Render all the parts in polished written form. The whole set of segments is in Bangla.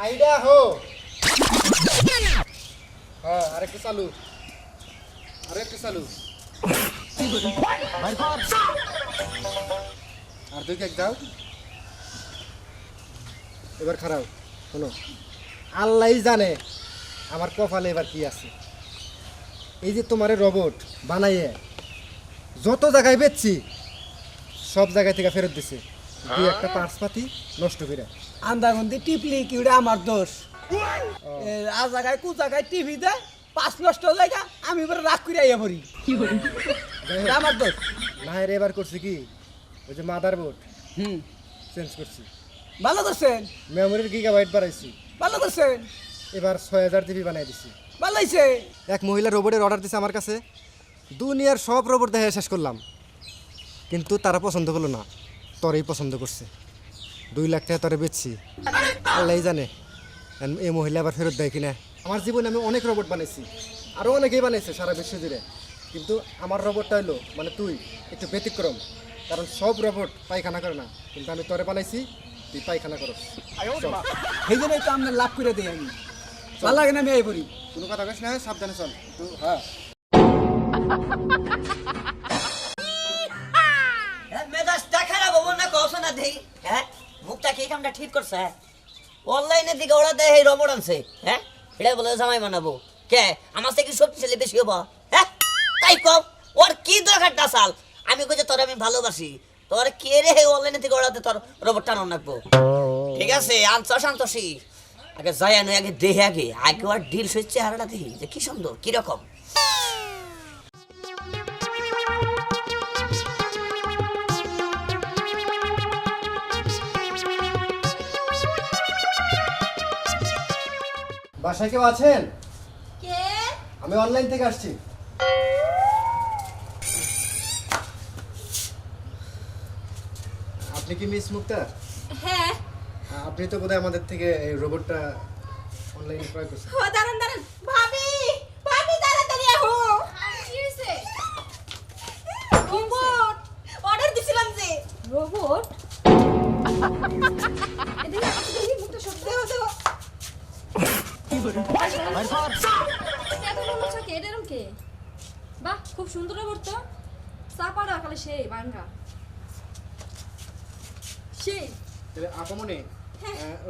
আইডিয়া হো হ্যাঁ আরেকটু চালু আর তুই কেক দাও এবার খারাপ শোনো আল্লাহই জানে আমার কপালে এবার কি আছে এই যে তোমার রোবট বানাইয়ে যত জায়গায় বেচছি সব জায়গা থেকে ফেরত দিছে দুই একটা পার্স পাতি নষ্ট করে আন্দাগন্দি টিপলি কি ওটা আমার দোষ আর জায়গায় কু জায়গায় টিভি দেয় 5 নষ্ট জায়গা আমি এবার রাগ করে আইয়া পড়ি এটা আমার দোষ না রে এবার করছি কি ওই যে মাদার বোর্ড হুম চেঞ্জ করছি ভালো করছেন মেমোরির গিগাবাইট বাড়াইছি ভালো করছেন এবার 6000 জিবি বানাই দিছি ভালো হয়েছে এক মহিলা রোবটের অর্ডার দিছে আমার কাছে দুনিয়ার সব রোবট দেখে শেষ করলাম কিন্তু তারা পছন্দ করলো না তোরই পছন্দ করছে 2 লাখ টাকা তোরে বেচছি আল্লাহই জানে এই মহিলা আবার ফেরত দেয় কিনা আমার জীবনে আমি অনেক রোবট বানাইছি আরও অনেকেই বানাইছে সারা বিশ্ব জুড়ে কিন্তু আমার রোবটটা হলো মানে তুই একটু ব্যতিক্রম কারণ সব রোবট পায়খানা করে না কিন্তু আমি তোরে বানাইছি তুই পায়খানা করো সেই জন্যই তো আপনার লাভ করে দিই আমি ভালো লাগে না আমি আই পড়ি কোনো কথা কইস না সাবধানে চল একটু হ্যাঁ মেজাজটা খারাপ হবো না কস না দেই হ্যাঁ মুখটা কি কামটা ঠিক করছে অনলাইনে দিকে ওরা দেয় এই রবট আনছে হ্যাঁ এটা বলে জামাই বানাবো কে আমার থেকে শক্তিশালী বেশি হবো হ্যাঁ তাই কম ওর কি দরকারটা সাল আমি কইছে তোর আমি ভালোবাসি তোর কে রে অনলাইনে থেকে ওরাতে তোর রবট টানো রাখবো ঠিক আছে আনছস আনছসি আগে যাই আনো আগে দেখে আগে একবার ডিল হচ্ছে হারাটা দেখি যে কি সুন্দর কিরকম বাসায় কেউ আছেন কে? আমি অনলাইন থেকে আসছি আপনি কি মিস মুক্তা হ্যাঁ। আপনি তো বোধহয় আমাদের থেকে এই রোবটটা অনলাইনে ক্রয় করছেন ও দাঁড়ান দাঁড়ান ভাবি ভাবি তাড়াতাড়ি আহো কি হইছে রোবট অর্ডার দিছিলাম যে রোবট এদিকে আসো দেখি মুখটা সত্যি দেও দেও কি বলে এত বড় চাকে এরকম কে বাহ খুব সুন্দর রোবট তো চাপাড়া কালে সেই ভাঙা সেই তাহলে আপমনে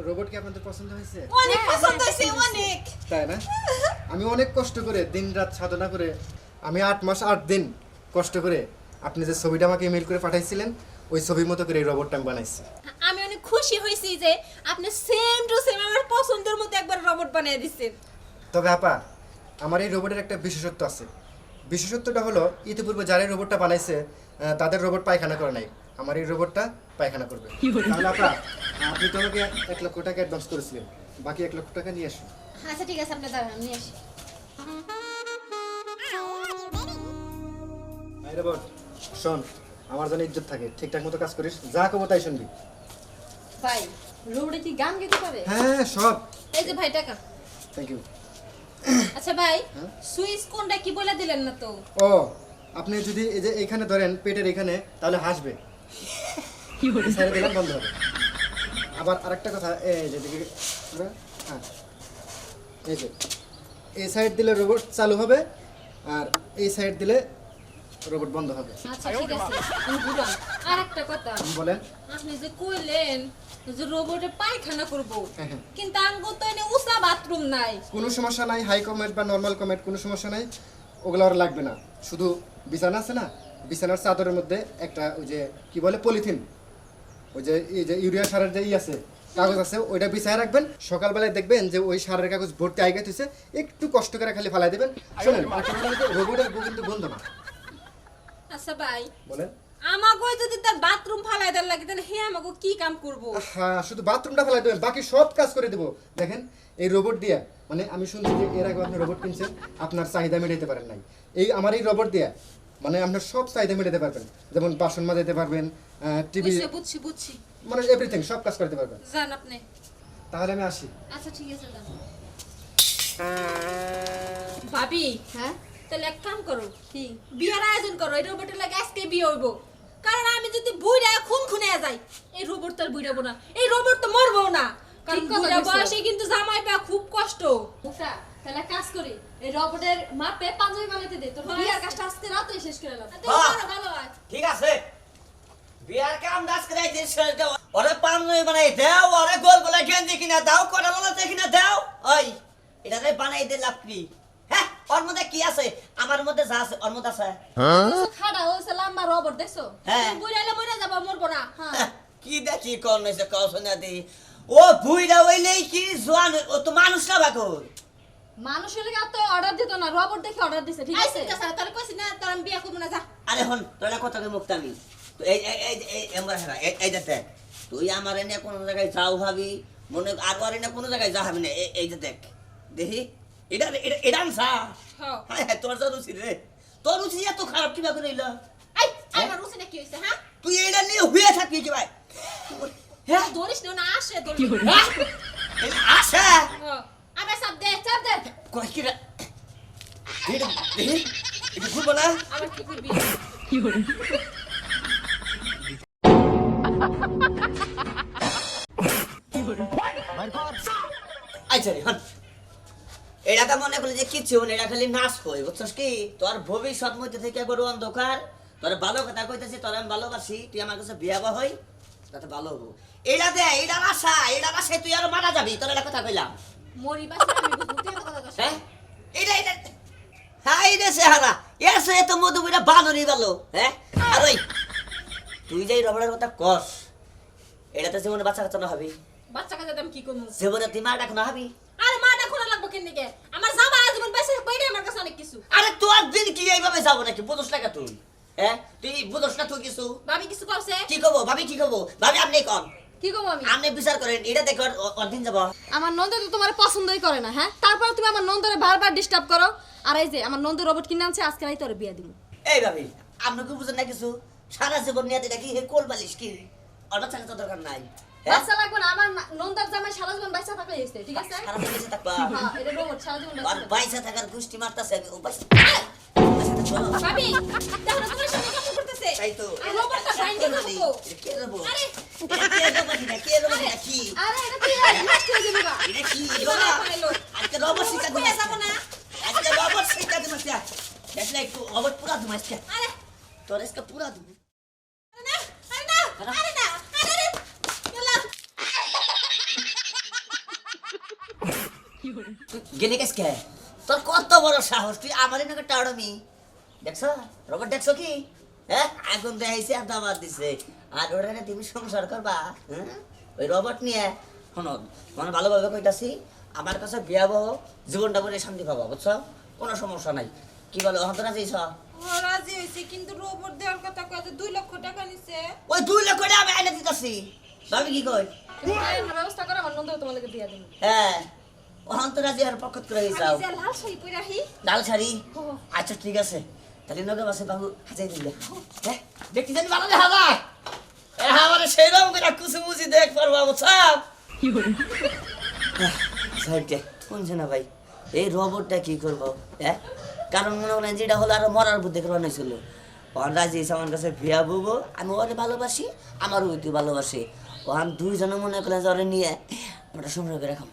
রোবট কি আপনাদের পছন্দ হয়েছে অনেক পছন্দ হইছে অনেক তাই না আমি অনেক কষ্ট করে দিনরাত সাধনা করে আমি 8 মাস 8 দিন কষ্ট করে আপনি যে ছবিটা আমাকে ইমেল করে পাঠাইছিলেন ওই ছবির মতো করে এই রোবটটা আমি বানাইছি আমি অনেক খুশি হইছি যে আপনি সেম টু সেম আমার পছন্দের মতো একবার রোবট বানিয়ে দিয়েছেন তবে আপা আমার এই রোবটের একটা বিশেষত্ব আছে বিশেষত্বটা হলো ইতিপূর্বে যারা এই রোবটটা বানাইছে তাদের রোবট পায়খানা করে নাই আমার এই রোবটটা পায়খানা করবে তাহলে আপা আপনি তো আমাকে 1 লক্ষ টাকা অ্যাডভান্স করেছিলেন বাকি 1 লক্ষ টাকা নিয়ে আসুন আচ্ছা ঠিক আছে আপনি দাঁড়ান নিয়ে আসি এই রোবট শোন আমার জন্য ইজ্জত থাকে ঠিকঠাক মতো কাজ করিস যা কব তাই শুনবি ভাই রোবটে কি গান গাইতে পারে হ্যাঁ সব এই যে ভাই টাকা থ্যাংক ইউ আচ্ছা ভাই সুইচ কোনটা কি বলে দিলেন না তো ও আপনি যদি এই যে এখানে ধরেন পেটের এখানে তাহলে হাসবে কি বলে ছেড়ে দিলাম বন্ধ হবে আবার আরেকটা কথা এই যে দিকে হ্যাঁ এই যে এই সাইড দিলে রোবট চালু হবে আর এই সাইড দিলে রোবট বন্ধ হবে আচ্ছা ঠিক আছে আমি বুঝলাম আরেকটা কথা বলেন আপনি যে কইলেন যে রোবটে পায়খানা করব হ্যাঁ, হ্যাঁ। কিন্তু আঙ্গো তো এনে উসা বাথরুম নাই কোনো সমস্যা নাই হাই কমেন্ট বা নর্মাল কমেন্ট কোনো সমস্যা নাই ওগুলো আর লাগবে না শুধু বিছানা আছে না বিছানার চাদরের মধ্যে একটা ওই যে কি বলে পলিথিন ওই যে এই যে ইউরিয়া সারের যে আছে কাগজ আছে ওইটা বিছায় রাখবেন সকালবেলায় দেখবেন যে ওই সারের কাগজ ভর্তি আইগা তুইছে একটু কষ্ট করে খালি ফালাই দেবেন শুনেন রোবটের কিন্তু বন্ধ না আচ্ছা ভাই বলেন আমাগো যদি তার বাথরুম ফালাই দেন লাগে তাহলে হে আমাগো কি কাম করব হ্যাঁ শুধু বাথরুমটা ফেলাই দেবেন বাকি সব কাজ করে দেবো দেখেন এই রোবট দিয়া মানে আমি শুনছি যে এর আগে আপনি রোবট কিনছেন আপনার চাহিদা মেটাতে পারেন নাই এই আমার এই রোবট দিয়া মানে আপনার সব চাহিদা মেটাতে পারবেন যেমন বাসন মাজাতে পারবেন টিভি বুঝছি বুঝছি মানে এভরিথিং সব কাজ করতে পারবেন জান আপনি তাহলে আমি আসি আচ্ছা ঠিক আছে যান ভাবি হ্যাঁ তাহলে এক কাম করো কি বিয়ের আয়োজন করো এই রোবটের লাগে আজকে বিয়ে হইব কারণ আমি যদি বুইরা খুন খুনে যাই নেব না এই রোবট তো মরবো না কারণ ঠিক কথা বুড়া কইছো। বয়সে কিন্তু জামাই পাওয়া খুব কষ্ট মুক্তা তাহলে কাজ করি এই রবটের মাপে পাঞ্জাবি বানাইতে দে তোর বিয়ার কাজটা আজকে রাতে শেষ করে নাও তুই বড় ভালো হয় ঠিক আছে বিয়ার কাম দাস করে দিছে ওরে পাঞ্জাবি বানাই দাও ওরে গোল গোলা গেঞ্জি কিনা দাও কড়ালা কিনা দাও ওই এটাতে বানাই দে লাভ কি হ্যাঁ ওর মধ্যে কি আছে আমার মধ্যে যা আছে ওর মধ্যে আছে খাড়া হইছে লম্বা রবট দেখছো হ্যাঁ বুড়াইলে মরে যাবো মরবো না হ্যাঁ কি দেখি কোন হইছে কসনা দি ও বুইরা হইলেই কি জোয়ান ও তো মানুষ না বাকর মানুষের লাগা তো অর্ডার দিত না রবট দেখে অর্ডার দিছে ঠিক আছে আইসিন কাছে তোর কইছি না তোর আমি বিয়া করব না যা আরে হন তোরা কথা কই মুক্তামি তো এই এমরা হেরা এই দেখ তুই আমার এনে কোন জায়গায় যাও ভাবি মনে আর এনে কোন জায়গায় যা ভাবি না এই যে দেখ দেখি এটা আনসা হ্যাঁ হ্যাঁ তোর যা রুচি রে তোর রুচি এত খারাপ কিভাবে রইল আই আমার রুচি না কি হইছে হ্যাঁ তুই এইটা নিয়ে হয়ে থাকবি কি ভাই হ্যাঁ ধরিস না আসে ধরিস হ্যাঁ? এই আশা আমার সব দে চাপ দে কই কি রে এটা দেখি এটা খুলবো না আমার কি করবি আচ্ছা রে হন এটা তো মনে করলি যে কিছু না এটা খালি নাচ কই বুঝছস কি তোর ভবিষ্যৎ মধ্যে থেকে বড় অন্ধকার তোর ভালো কথা কইতেছি তোর আমি ভালোবাসি তুই আমার কাছে বিয়াবা হই তাতে ভালো হবো এটা দে এটা আশা তুই আর মারা যাবি তোর একটা কথা কইলাম মরি বাসা আমি বুঝবো তুই এত কথা কইছ হ্যাঁ এটা হাই রে সেহারা এসে তো মধুবিরা বানরই ভালো হ্যাঁ আর ওই তুই যে এই রবড়ের কথা কস এটাতে জীবনে বাচ্চা কাচ্চা না হবি বাচ্চা কাচ্চা আমি কি করব জীবনে তুই মা ডাক না হবি আরে মা ডাকো না লাগবো কেন দিকে আমার জামা জীবন পয়সা বাইরে আমার কাছে অনেক কিছু আরে তোর দিন কি এইভাবে যাবো নাকি বুঝোস না তুই হ্যাঁ তুই বুঝোস না তুই কিছু ভাবি কিছু করছে কি করবো ভাবি কি করবো ভাবি আপনি কন কি করব আমি আপনি বিচার করেন এটা দেখো দিন যাবো আমার নন্দ তো তোমার পছন্দই করে না হ্যাঁ তারপর তুমি আমার নন্দরে বারবার ডিস্টার্ব করো আর এই যে আমার নন্দ রবট কিনে আনছে আজকে রাই তোরে বিয়া দিব এই ভাবি আপনি কি বুঝেন না কিছু সারা জীবন নিয়ে দেখি হে কোল বালিশ কি আর বাচ্চা কাচ্চা দরকার নাই হ্যাঁ বাচ্চা লাগবে না আমার নন্দার জামাই সারা জীবন বাচ্চা থাকলে হইছে ঠিক আছে সারা জীবন বেঁচে থাকবা হ্যাঁ এটা রবট সারা জীবন আর বাচ্চা পয়সা থাকার গোষ্ঠী মারতাছে আমি ও পয়সা ভাবি দেখো না তোমার সাথে কথা করতেছে তাই তো আর রোবটটা বাইন্দে দেবো কে দেবো আরে কে দেবো কি আরে এটা তুই নষ্ট হয়ে যাবে বা এটা কি এবার পাইলো আজকে রবট শিক্ষা কইয়া দিমাস যাব না আজকে রবট শিক্ষা দিমাস দেখলে একটু রবট পুরা দিমাস আরে তোর আজকে পুরা দিব আরে না আরে না আরে না আরে রে গেলাম গেলি কেসকে তোর কত বড় সাহস তুই আমারই নাকি টাড়মি দেখছো রবট দেখছো কি হ্যাঁ আগুন দেখাইছে আর দাবাত দিছে আর ওরা না তুমি সংসার করবা হ্যাঁ ওই রবট নিয়ে শোনো মানে ভালোভাবে কইতাছি আমার কাছে বিয়া বহ জীবনটা বলে শান্তি পাবা বুঝছো কোনো সমস্যা নাই কি বলো অন্তরা যাইছ রাজি হইছে কিন্তু রোবট দেওয়ার কথা কয় 2 লক্ষ টাকা নিছে ওই 2 লক্ষ টাকা আমি আইনা দিতাছি ভাবি কি কই তুমি একটা ব্যবস্থা করো আমার নন্দ তোমার লাগে বিয়া দিব হ্যাঁ অন্তরা যে আর পক্ষত করে আমি যাও যে লাল শাড়ি পরে আহি লাল শাড়ি আচ্ছা ঠিক আছে তাহলে নগে বাসে বাবু হাজাই দিলে হ্যাঁ দেখতে জানি ভালো দেখা যায় আমার সেইরকম করে কুসুমুচি দেখ পারবো বুঝছাম সাইডে শুনছে না ভাই এই রোবটটা কি করবো হ্যাঁ কারণ মনে করেন যেটা হলো আরো মরার বুদ্ধি করে নিয়েছিল ওখান রাজি আমার কাছে বিয়া বুবো আমি ওরে ভালোবাসি আমারও তুই ভালোবাসি ওখান দুইজনে মনে করেন যে ওরে নিয়ে আমরা সংগ্রহ করে রাখাম